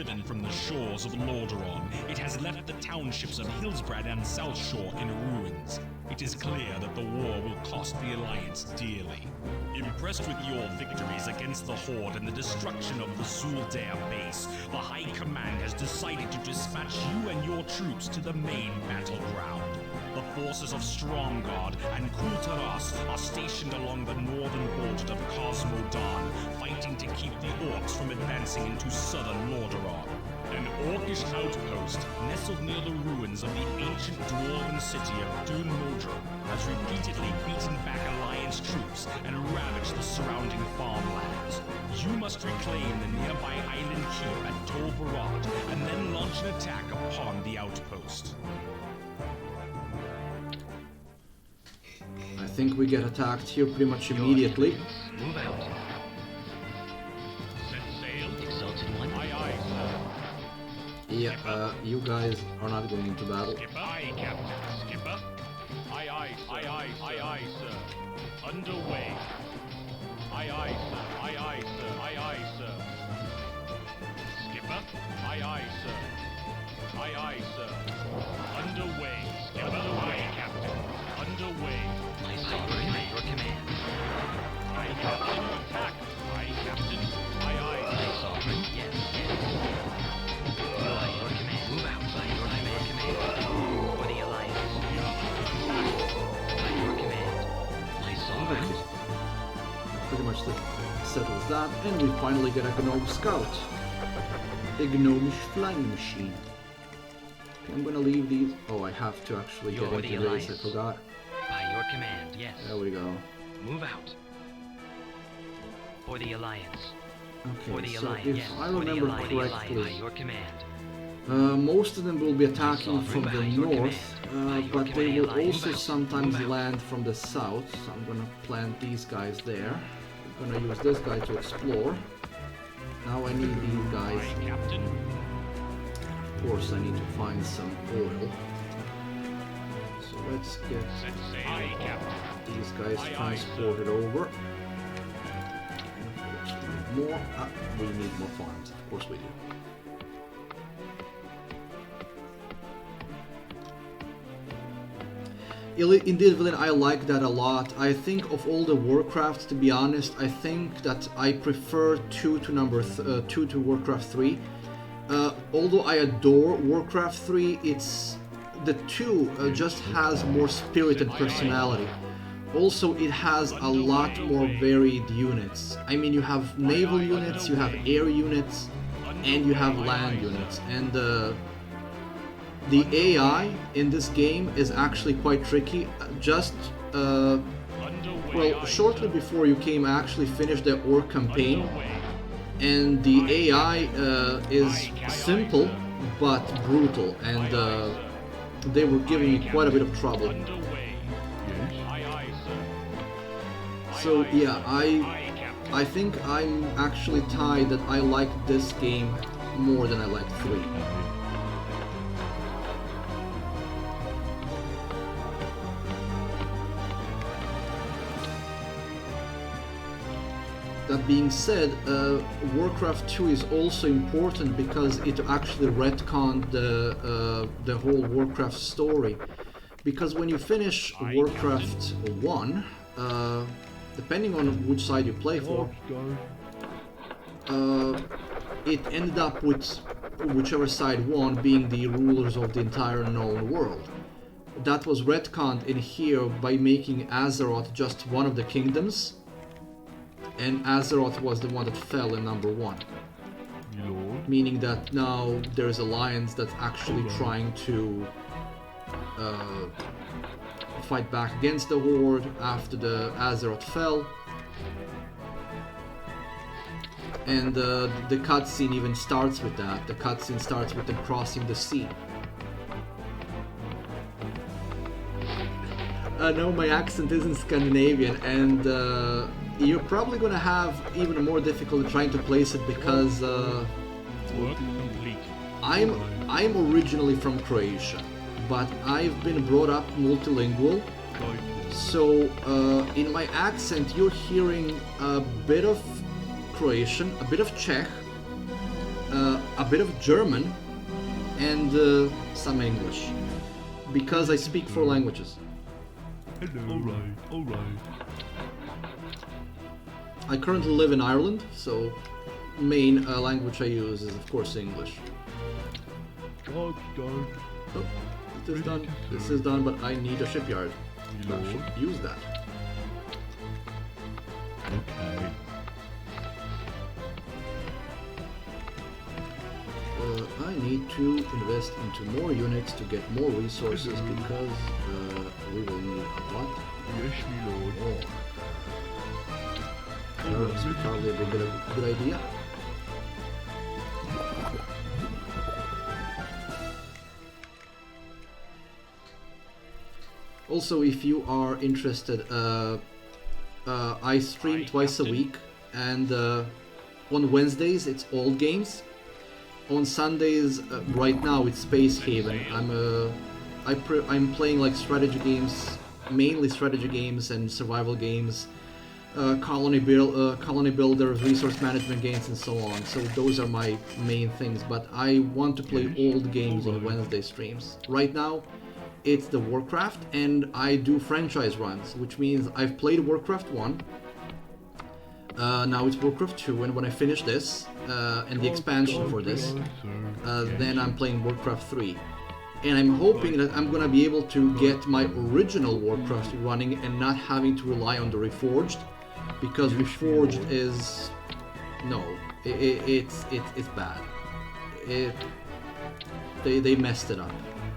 driven from the shores of Lordaeron, it has left the townships of Hillsbrad and Southshore in ruins. It is clear that the war will cost the Alliance dearly. Impressed with your victories against the Horde and the destruction of the Zuldair base, the High Command has decided to dispatch you and your troops to the main battleground. The forces of Stromgarde and Kultaras are stationed along the northern border of Cosmodan, fighting to keep the Orcs from advancing into southern Lordaeron. An Orcish outpost, nestled near the ruins of the ancient dwarven city of Dun Modron, has repeatedly beaten back Alliance troops and ravaged the surrounding farmlands. You must reclaim the nearby island keep at Tol Barad, and then launch an attack upon the outpost. I think we get attacked here pretty much immediately. Move out. Set sail. Exalted One. Aye, aye, sir. Yeah, you guys are not going into battle. Skipper. Aye, Captain. Skipper. Aye, aye, aye, aye, aye, aye, sir. Underway. Aye, aye, sir. Aye, aye, sir. Aye, aye, sir. Skipper. Aye, aye, sir. Aye, aye, sir. Underway. Skipper. Aye, Captain. Underway. My sovereign at your command. Aye, Captain. Attack. Aye, Captain. Aye, aye, My sir. sovereign, yes, yes. By your command. Move out. By your command. For the Alliance. By your command. My sovereign. Okay. Pretty much that settles that, and we finally get a Gnome Scout. A gnomish flying machine. Okay, I'm gonna leave these. Oh, I have to actually get You're the into this, I Alliance. forgot. By your command, yes. There we go. Move out. For the Alliance. For Okay, the so Alliance, if yes. I For the remember Alliance. By correctly, your command. most of them will be attacking from the By your north, command. By your but they command, will Alliance. also Move out. sometimes Move out. land from the south, so I'm gonna plant these guys there. I'm gonna use this guy to explore. Now I need these guys. Aye, Captain. Of course, I need to find some oil. So let's get Set sail. Aye, Captain. these guys Aye, aye, transported over. More? We need more farms. Of course we do. Indeed, Villain, I like that a lot. I think of all the Warcraft, to be honest, I think that I prefer 2 to Warcraft 3. Although I adore Warcraft 3, it's the 2 just has more spirit and personality. Also, it has a lot more varied units. I mean, you have naval units, you have air units, and you have land units. And the AI in this game is actually quite tricky. Just, well, shortly before you came, I actually finished the Orc campaign. And the AI is simple, but brutal. And they were giving me quite a bit of trouble. So yeah, I think I'm actually tied that I like this game more than I like 3. That being said, Warcraft 2 is also important because it actually retconned the whole Warcraft story. Because when you finish Warcraft 1, depending on which side you play for, it ended up with whichever side won being the rulers of the entire known world. That was retconned in here by making Azeroth just one of the kingdoms, and Azeroth was the one that fell in number 1. Meaning that now there's Alliance that's actually trying to fight back against the Horde after the Azeroth fell. And the cutscene even starts with that. The cutscene starts with them crossing the sea. No, my accent isn't Scandinavian, and you're probably gonna have even more difficulty trying to place it because Work complete. I'm originally from Croatia, but I've been brought up multilingual. So in my accent, you're hearing a bit of Croatian, a bit of Czech, a bit of German, and some English, because I speak 4 languages. Hello. Alright. I currently live in Ireland, so main language I use is of course English. Job's done. Oh, this is done. This is done, but I need a shipyard. I Lord. should use that. Okay. I need to invest into more units to get more resources because we will need a lot Yes, me lord. more. Turrets would probably be a good idea. Also, if you are interested, I stream twice a week, and on Wednesdays it's old games. On Sundays, right now it's Space Haven. I'm playing like strategy games, mainly strategy games and survival games, colony builders, resource management games, and so on. So those are my main things. But I want to play old games on Wednesday streams. Right now, it's the Warcraft, and I do franchise runs, which means I've played Warcraft 1. Now it's Warcraft 2, and when I finish this, and the expansion for this, then I'm playing Warcraft 3. And I'm hoping that I'm gonna be able to get my original Warcraft running and not having to rely on the Reforged, because Reforged is... no, it's bad. They messed it up.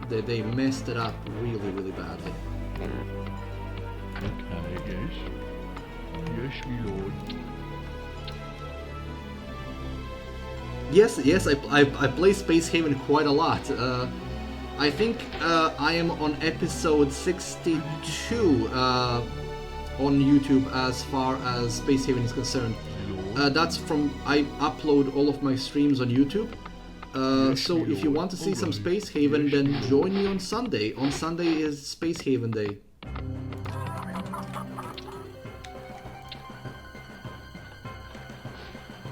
They messed it up really, really badly. Okay, yes. Yes, me lord. Yes, I play Space Haven quite a lot. I think I am on episode 62 on YouTube as far as Space Haven is concerned. That's from... I upload all of my streams on YouTube. So if you want to see some Space Haven, then join me on Sunday. On Sunday is Space Haven Day.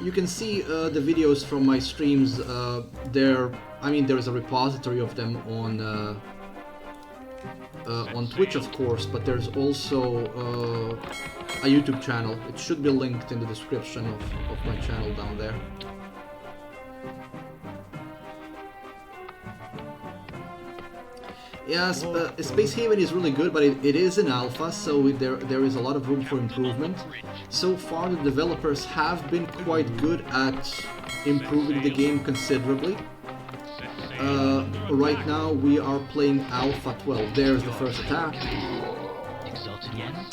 You can see the videos from my streams there. I mean, there is a repository of them on Twitch, of course, but there's also a YouTube channel. It should be linked in the description of my channel down there. Yes, Space Haven is really good, but it is in alpha, so there is a lot of room for improvement. So far, the developers have been quite good at improving the game considerably. Right now, we are playing Alpha 12. There's the first attack.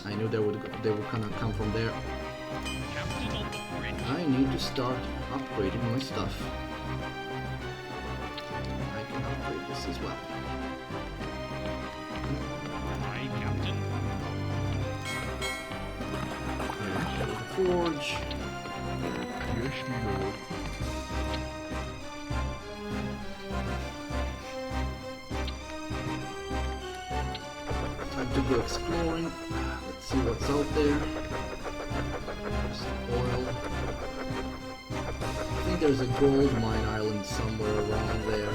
I knew they would kind of come from there. I need to start upgrading my stuff. I can upgrade this as well. Forge. Yes, me lord. Time to go exploring. Let's see what's out there. There's oil. I think there's a gold mine island somewhere around there.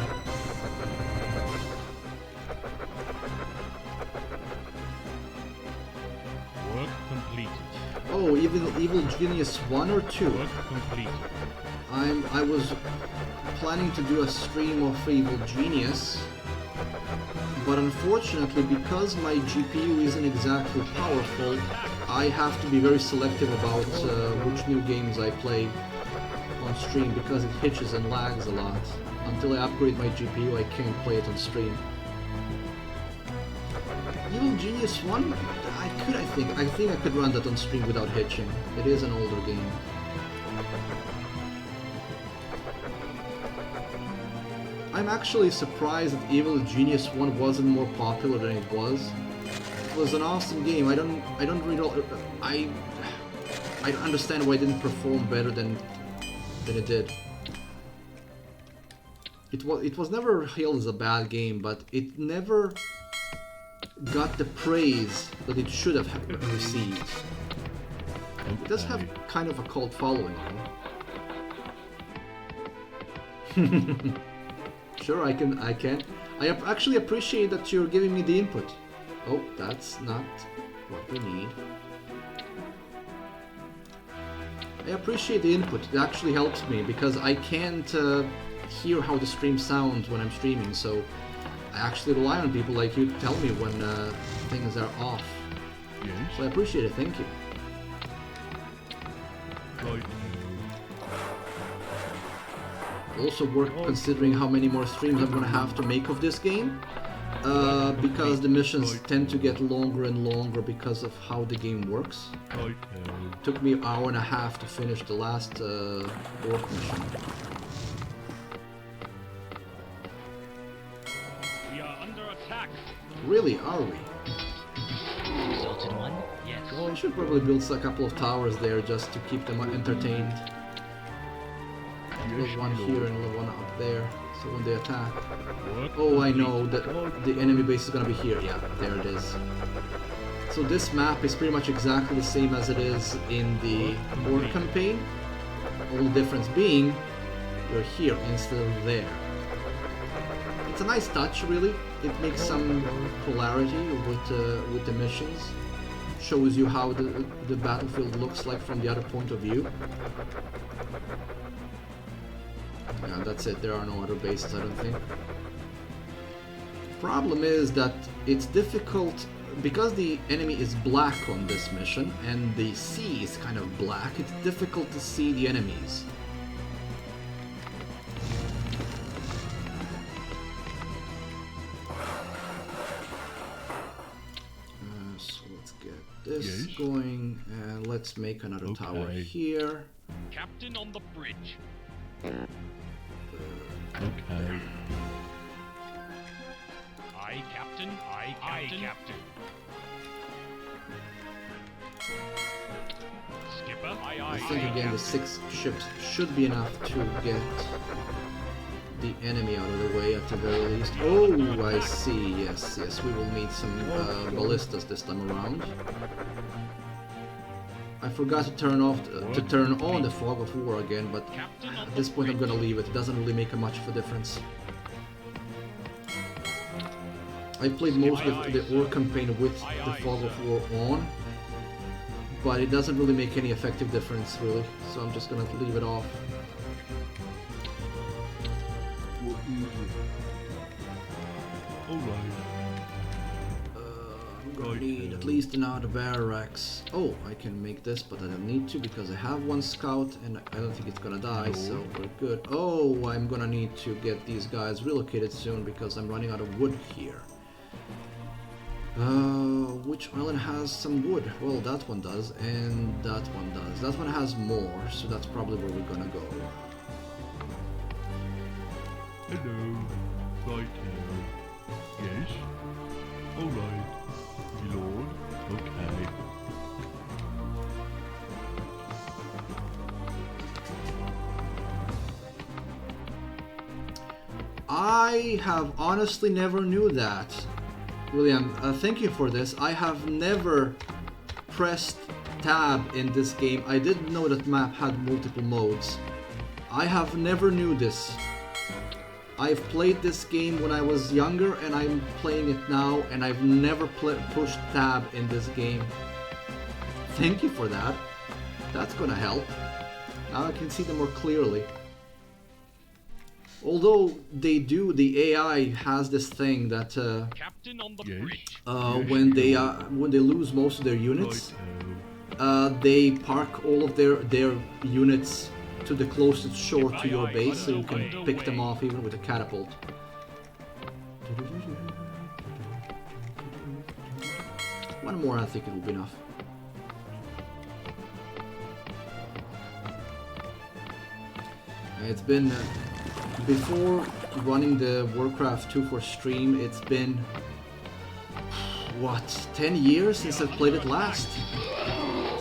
Work completed. Oh, Evil Genius 1 or 2? Work completed. I was planning to do a stream of Evil Genius, but unfortunately, because my GPU isn't exactly powerful, I have to be very selective about which new games I play on stream, because it hitches and lags a lot. Until I upgrade my GPU, I can't play it on stream. Evil Genius 1? I think I could run that on stream without hitching. It is an older game. I'm actually surprised that Evil Genius 1 wasn't more popular than it was. It was an awesome game. I don't really I don't understand why it didn't perform better than it did. It was never hailed as a bad game, but it never got the praise that it should have received. It does have kind of a cult following, though. Sure, I can. Actually appreciate that you're giving me the input. Oh, that's not what we need. I appreciate the input. It actually helps me because I can't hear how the stream sounds when I'm streaming, so I actually rely on people like you to tell me when things are off. Yes. So I appreciate it, thank you. Right. Also worth considering how many more streams I'm gonna have to make of this game, because the missions tend to get longer and longer because of how the game works. Right. Took me an hour and a half to finish the last orc mission. We are under attack. Really, are we? Resulted one? Yes. Well, I should probably build a couple of towers there just to keep them entertained. Yes, Little one my here lord. and a little one up there, so when they attack. Work Oh, I know complete. that the enemy base is gonna be here. Yeah, there it is. So this map is pretty much exactly the same as it is in the war campaign. Only difference being, you're here instead of there. It's a nice touch, really. It makes some polarity with the missions. Shows you how the battlefield looks like from the other point of view. Yeah, that's it. There are no other bases, I don't think. Problem is that it's difficult because the enemy is black on this mission and the sea is kind of black. It's difficult to see the enemies. So let's get this Yes. going and let's make another tower Okay. here. Captain on the bridge. Okay. Aye, Captain. Aye, Captain. Captain. Skipper. Aye, I aye. think again the 6 ships should be enough to get the enemy out of the way at the very least. Oh, I see. Yes, yes. We will need some ballistas this time around. I forgot to turn on the fog of war again, but at this point I'm gonna leave it. It doesn't really make much of a difference. I played most of the war campaign with the fog of war on, but it doesn't really make any effective difference really. So I'm just gonna leave it off. What is it? Alright. I'm gonna need at least another barracks. Oh, I can make this, but I don't need to because I have one scout and I don't think it's gonna die, so we're good. Oh, I'm gonna need to get these guys relocated soon because I'm running out of wood here. Which island has some wood? Well, that one does, and that one does. That one has more, so that's probably where we're gonna go. Hello. Right now. Yes. Alright. My lord. Okay. I have honestly never knew that. William, thank you for this. I have never pressed tab in this game. I didn't know that map had multiple modes. I have never knew this. I've played this game when I was younger and I'm playing it now and I've never pushed tab in this game. Thank you for that. That's gonna help. Now I can see them more clearly. Although they do, the AI has this thing that Captain on the Yes. bridge. when they lose most of their units, Right they park all of their units to the closest shore to your base, so you can pick them off even with a catapult. One more, I think it will be enough. It's been before running the Warcraft 2 for stream. It's been what, 10 years since I played it last?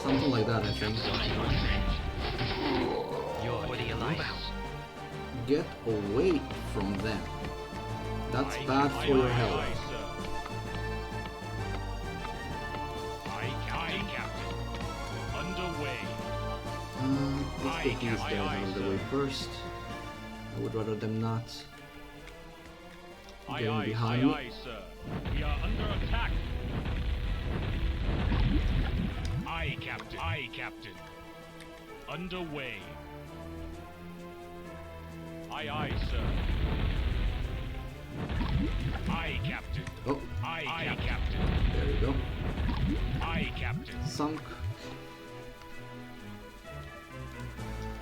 Something like that, I think. You're for the alliance. Get away from them. That's bad for your health. Aye, sir. Aye, Captain. Underway. Let's get these guys out of the way first. I would rather them not Aye, getting aye, behind aye, me. aye, sir. We are under attack. Aye, Captain. Aye, Captain. Underway. Aye, aye, sir. Aye, Captain. Oh, Aye, Captain. there we go. Aye, Captain. Sunk.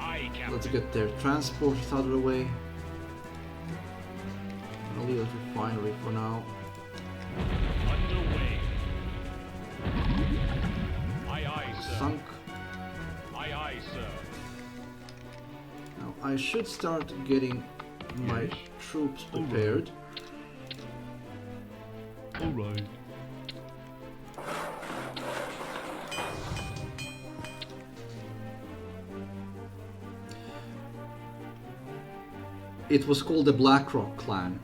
Aye, Captain. Let's get their transporters out of the way. I'll leave the refinery for now. Underway. Aye, aye, sir. Sunk. Aye, aye, sir. Now I should start getting my Yes. troops Alright. prepared. Alright. It was called the Blackrock clan.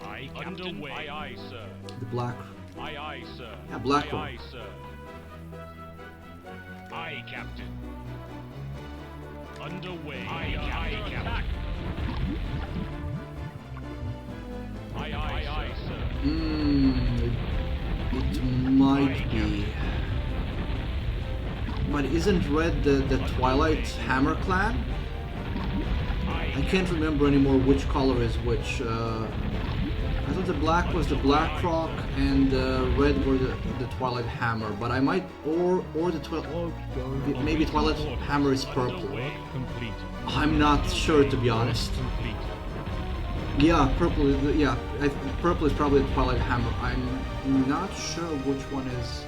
Aye, Captain. Underway. Aye, aye, sir. The Black. Aye, aye, sir. Yeah, Blackrock. Aye, aye, sir. Aye, Captain. Underway. Aye, aye, Captain. Aye, aye, aye, sir. It might be. But isn't Red the Twilight Hammer clan? I can't remember anymore which color is which. I thought the black was the Blackrock and red were the Twilight Hammer, but I might or the maybe Twilight Hammer is purple. Complete. I'm not sure, to be honest. Complete. Yeah, purple. Yeah, purple is probably the Twilight Hammer. I'm not sure which one is.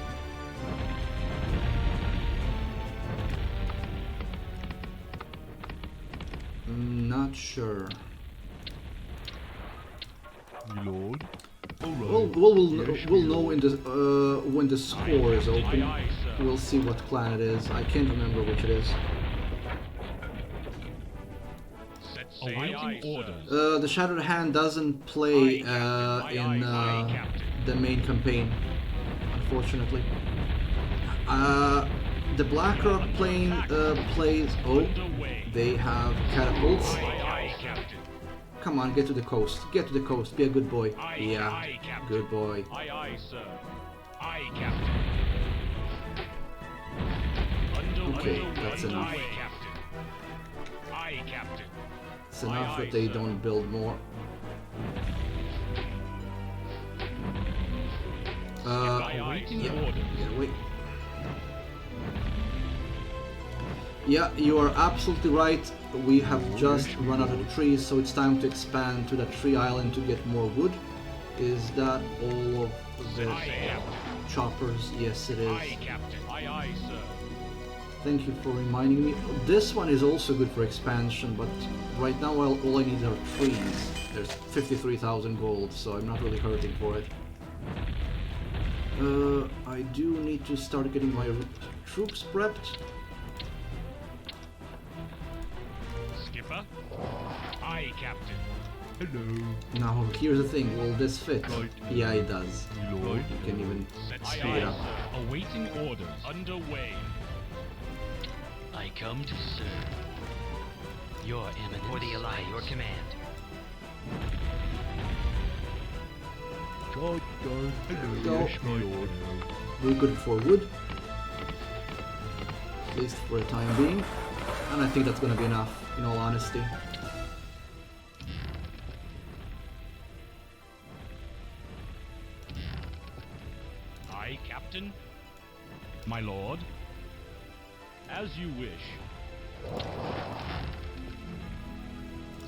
Not sure. My lord. Alright. We'll know in the when the score is open. Aye, aye, sir. We'll see what clan it is. I can't remember which it is. Set sail. Awaiting orders. The Shattered Hand doesn't play in Captain. the main campaign, unfortunately. The Blackrock plane plays. Oh, Underway. they have catapults. Aye, aye, Captain. Come on, get to the coast. Get to the coast. Be a good boy. Aye, Yeah, aye, Captain. good boy. Aye, aye, sir. Aye, Captain. Okay, Underway. that's enough. Aye, Captain. Aye, Captain. It's enough aye, that they sir. don't build more. Awaiting Yeah, orders. yeah, wait. Yeah, you are absolutely right. We have just run out of the trees, so it's time to expand to the tree island to get more wood. Is that all of the Aye, Captain. choppers? Yes, it is. Aye, Captain. Aye, aye, sir. Thank you for reminding me. This one is also good for expansion, but right now all I need are trees. There's 53,000 gold, so I'm not really hurting for it. I do need to start getting my troops prepped. Skipper. Aye, Captain. Hello. Now, here's the thing, will this fit? Right. Yeah, it does. My lord. You can even Set speed sail. it up. Awaiting orders. Underway. I come to serve. Your Eminence. For the Alliance. Your command. God darn. Hello. go. Yes, my lord. We're good for wood. At least for the time being. And I think that's gonna be enough, in all honesty. Aye, Captain. My lord. As you wish.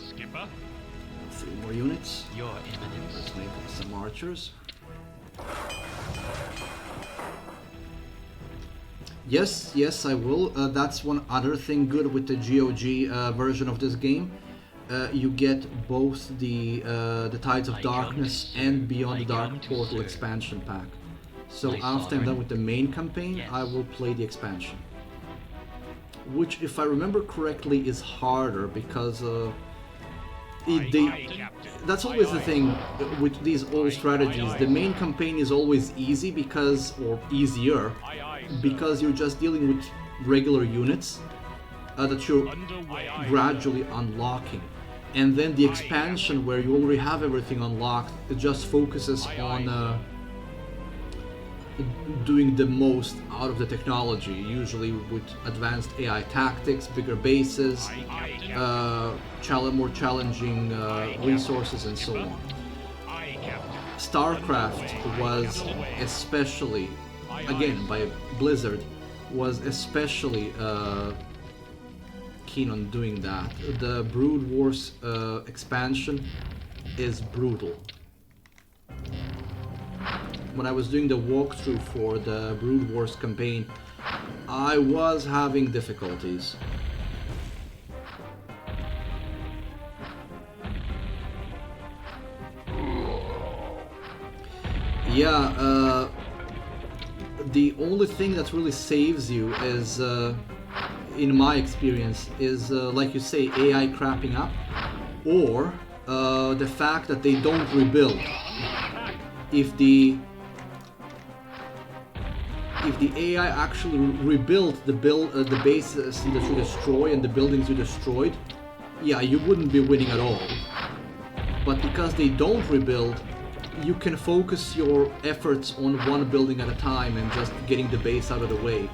Skipper. 3 more units. Your Eminence. Let's make some archers. Yes, yes, I will. That's one other thing good with the GOG version of this game. You get both the Tides of I come Darkness to serve. and Beyond I the Dark come to Portal serve. expansion pack. So My after I'm sovereign. done with the main campaign, Yes. I will play the expansion. Which, if I remember correctly, is harder because Aye, they, aye, Captain. that's always Aye, the aye. thing with these old Aye, strategies. aye, The aye. main campaign is always easy because, or easier, Aye, aye, sir. because you're just dealing with regular units. that you're gradually unlocking. And then the expansion, where you already have everything unlocked, it just focuses on doing the most out of the technology, usually with advanced AI tactics, bigger bases, more challenging resources, and so on. StarCraft was especially, again by Blizzard, was especially keen on doing that. The Brood Wars expansion is brutal. When I was doing the walkthrough for the Brood Wars campaign, I was having difficulties. Yeah, the only thing that really saves you is, in my experience, is like you say, AI crapping up, or the fact that they don't rebuild. If the AI actually rebuilt the bases that you destroy and the buildings you destroyed, yeah, you wouldn't be winning at all. But because they don't rebuild, you can focus your efforts on one building at a time and just getting the base out of the way.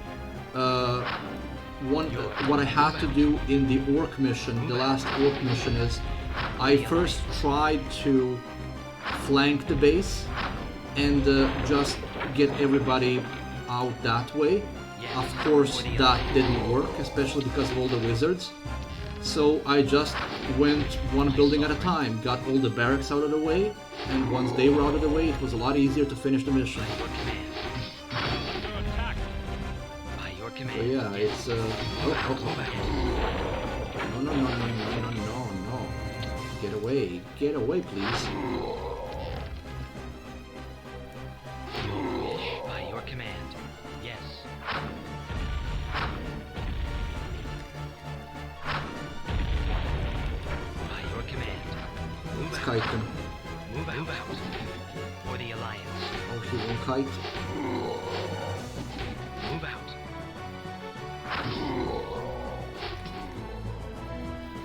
What I had to do in the Orc mission, the last Orc mission, is I first tried to flank the base and just get everybody out that way. Of course, that didn't work, especially because of all the wizards. So I just went one building at a time, got all the barracks out of the way, and once they were out of the way, it was a lot easier to finish the mission. So yeah, it's No, get away, please. By your command, yes. By your command, Let's kite him. move out. For the Alliance, Oh, he won't kite. move out.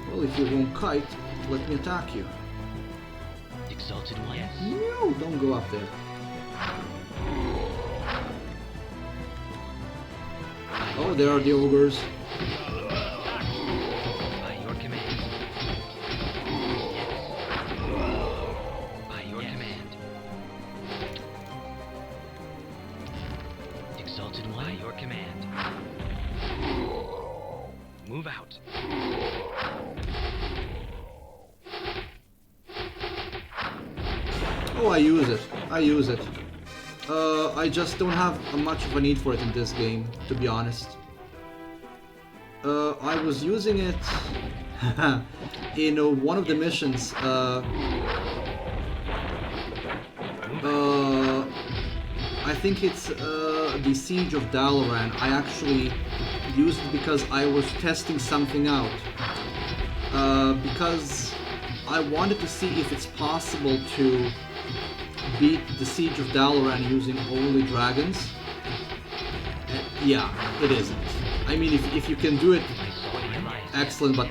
Well, if you won't kite, let me attack you. Exalted One, yes. No, don't go up there. Oh, there are the ogres. By your command, yes. By your command. Exalted One, by your command. Move out. Oh, I use it. I just don't have much of a need for it in this game, to be honest. I was using it in one of the missions. I think it's the Siege of Dalaran. I actually used it because I was testing something out. Because I wanted to see if it's possible to beat the Siege of Dalaran using only dragons. Yeah, it isn't. I mean, if you can do it, excellent, but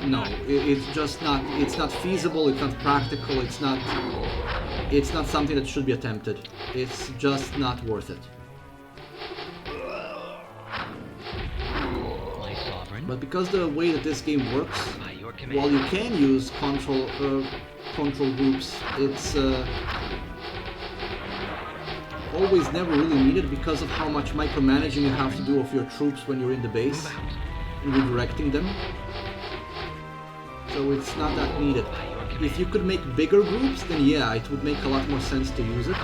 no, it's just not. It's not feasible. It's not practical. It's not something that should be attempted. It's just not worth it. My sovereign, But because the way that this game works, by your command. while you can use control groups, it's always never really needed because of how much micromanaging you have to do of your troops when you're in the base Move out. and redirecting them. So it's not that needed. If you could make bigger groups, then yeah, it would make a lot more sense to use it.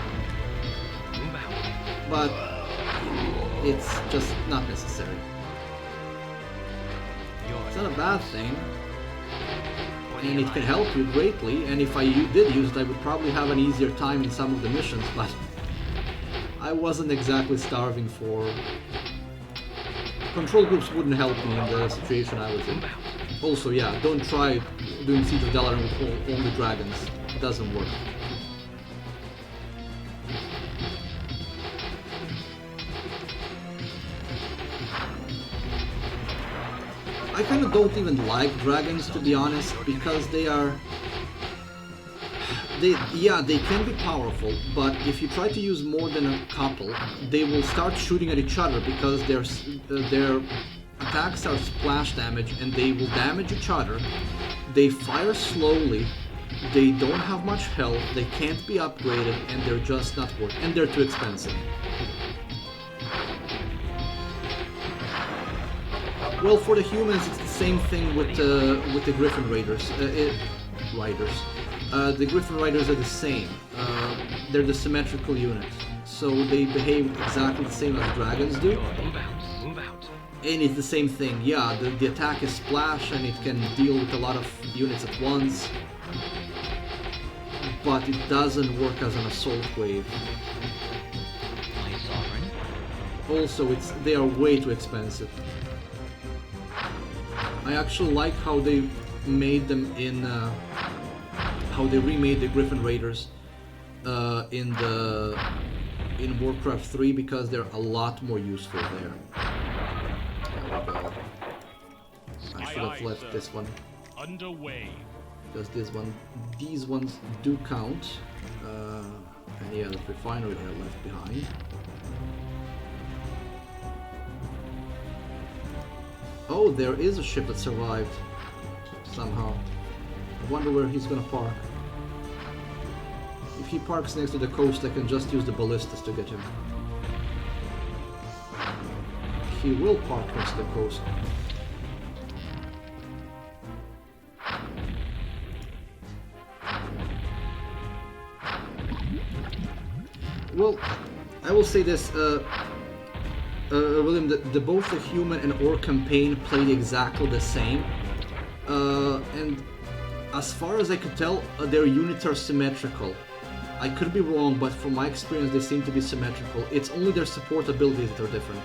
Move out. But it's just not necessary. It's not a bad thing, For the and it can Alliance. help you greatly, and if I did use it, I would probably have an easier time in some of the missions, but I wasn't exactly starving for... Control groups wouldn't help me in the situation I was in. Move out. Also, yeah, don't try doing Siege of Dalaran with only dragons. It doesn't work. I kind of don't even like dragons, to be honest, because they can be powerful, but if you try to use more than a couple, they will start shooting at each other because their attacks are splash damage and they will damage each other. They fire slowly, they don't have much health, they can't be upgraded, and they're just not worth, and they're too expensive. Well, for the humans, it's the same thing with the Griffin Raiders. The Griffin Riders are the same. They're the symmetrical unit, so they behave exactly the same as dragons do. Move out. Move out. And it's the same thing. Yeah, the attack is splash, and it can deal with a lot of units at once. But it doesn't work as an assault wave. My sovereign. Also, they are way too expensive. I actually like how they made them in. How they remade the Griffin Raiders in Warcraft 3 because they're a lot more useful there. There we go. I should have left this one Underway. because these ones do count. And yeah, the refinery are left behind. Oh, there is a ship that survived somehow. I wonder where he's gonna park. If he parks next to the coast, I can just use the ballistas to get him. He will park next to the coast. Well, I will say this, William, both the human and orc campaign played exactly the same. And as far as I could tell, their units are symmetrical. I could be wrong, but from my experience they seem to be symmetrical. It's only their support abilities that are different.